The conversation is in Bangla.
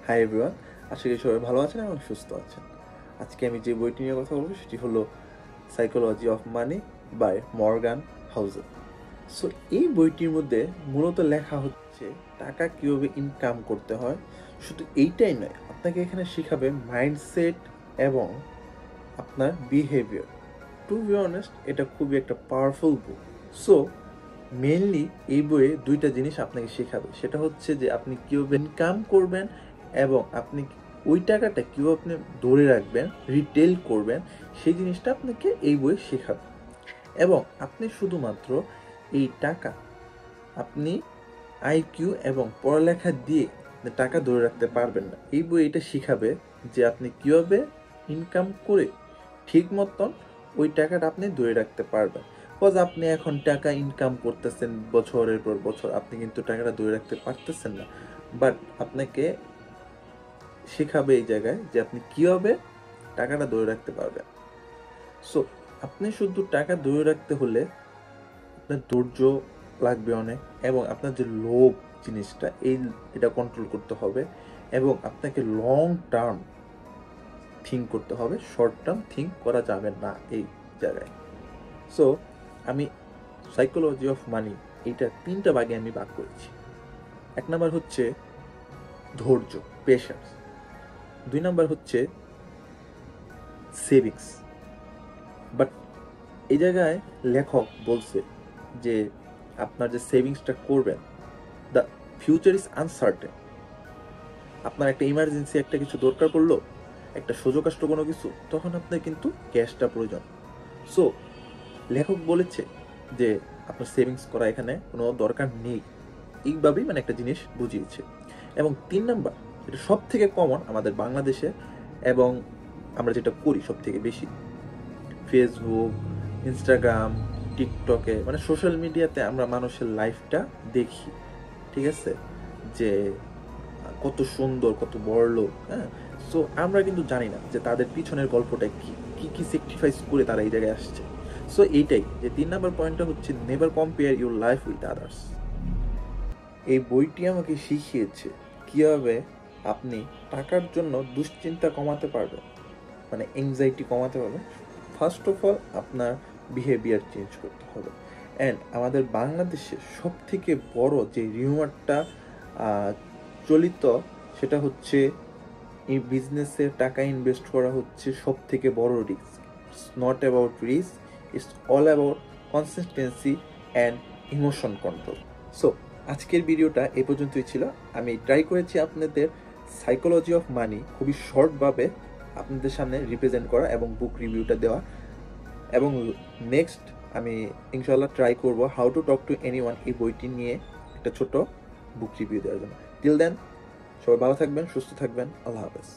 হাই এভরিওয়ান, আশা করি সবাই ভালো আছেন এবং সুস্থ আছেন। আজকে আমি যে বইটি নিয়ে কথা বলবো সেটি হলো psychology of money by Morgan Housel. So এই বইটির মধ্যে মূলত লেখা হচ্ছে টাকা কীভাবে ইনকাম করতে হয়। শুধু এইটাই নয়, আপনাকে এখানে শেখাবে মাইন্ডসেট এবং আপনার বিহেভিয়ার। টু বি অনেস্ট, এটা খুবই একটা পাওয়ারফুল বুক। সো মেইনলি এই বইয়ে দুইটা জিনিস আপনাকে শেখাবে, সেটা হচ্ছে যে আপনি কীভাবে ইনকাম করবেন এবং আপনি ওই টাকাটা কীভাবে আপনি ধরে রাখবেন, রিটেল করবেন, সেই জিনিসটা আপনাকে এই বইয়ে শেখাবে। এবং আপনি শুধুমাত্র এই টাকা আপনি আইকিউ এবং পড়ালেখা দিয়ে টাকা ধরে রাখতে পারবেন না। এই বই এটা শেখাবে যে আপনি কীভাবে ইনকাম করে ঠিক মতন ওই টাকাটা আপনি ধরে রাখতে পারবেন। বিকজ আপনি এখন টাকা ইনকাম করতেছেন বছরের পর বছর, আপনি কিন্তু টাকাটা ধরে রাখতে পারতেছেন না। বাট আপনাকে শেখাবে এই জায়গায় যে আপনি কীভাবে টাকাটা ধরে রাখতে পারবেন। সো আপনি শুধু টাকা ধরে রাখতে হলে আপনার ধৈর্য লাগবে অনেক, এবং আপনার যে লোভ জিনিসটা এটা কন্ট্রোল করতে হবে, এবং আপনাকে লং টার্ম থিঙ্ক করতে হবে, শর্ট টার্ম থিঙ্ক করা যাবে না এই জায়গায়। সো আমি সাইকোলজি অফ মানি এইটা 3টা ভাগে আমি ভাগ করেছি। 1 নাম্বার হচ্ছে ধৈর্য, পেশেন্স। 2 নাম্বার হচ্ছে সেভিংস। বাট এই জায়গায় লেখক বলছে যে আপনার যে সেভিংসটা করবেন, দ্য ফিউচার ইজ আনসার্টেন। আপনার একটা ইমার্জেন্সি একটা কিছু দরকার পড়লো, একটা সুযোগ আসলো কোনো কিছু, তখন আপনার কিন্তু ক্যাশটা প্রয়োজন। সো লেখক বলেছে যে আপনার সেভিংস করা এখানে কোনো দরকার নেই, এইভাবেই একটা জিনিস বুঝিয়েছে। এবং 3 নাম্বার, এটা সব থেকে কমন আমাদের বাংলাদেশে, এবং আমরা যেটা করি সব থেকে বেশি, ফেসবুক, ইনস্টাগ্রাম, টিকটকে, সোশ্যাল মিডিয়াতে আমরা মানুষের লাইফটা দেখি, ঠিক আছে, যে কত সুন্দর, কত বড় লোক, হ্যাঁ। সো আমরা কিন্তু জানি না যে তাদের পিছনের গল্পটা কি স্যাক্রিফাইস করে তারা এই জায়গায় আসছে। সো এইটাই যে 3 নাম্বার পয়েন্টটা হচ্ছে never compare your life with others. এই বইটি আমাকে শিখিয়েছে কীভাবে আপনি টাকার জন্য দুশ্চিন্তা কমাতে পারবেন, এংজাইটি কমাতে পারবেন। ফার্স্ট অফ অল আপনার বিহেভিয়ার চেঞ্জ করতে হবে। অ্যান্ড আমাদের বাংলাদেশে সব থেকে বড় যে রিউমারটা চলিত, সেটা হচ্ছে এই বিজনেসে টাকা ইনভেস্ট করা হচ্ছে সব থেকে বড় risk. It's not about risk, it's all about consistency and emotion control. So আজকের ভিডিওটা এই পর্যন্তই ছিল। আমি ট্রাই করেছি আপনাদের সাইকোলজি অফ মানি খুবই শর্টভাবে আপনাদের সামনে রিপ্রেজেন্ট করা এবং বুক রিভিউটা দেওয়া, এবং নেক্সট আমি ইনশাল্লাহ ট্রাই করব how to talk to anyone এই বইটি নিয়ে একটা ছোট বুক রিভিউ দেওয়ার জন্য। টিল দেন সবাই ভালো থাকবেন, সুস্থ থাকবেন। আল্লাহ হাফেজ।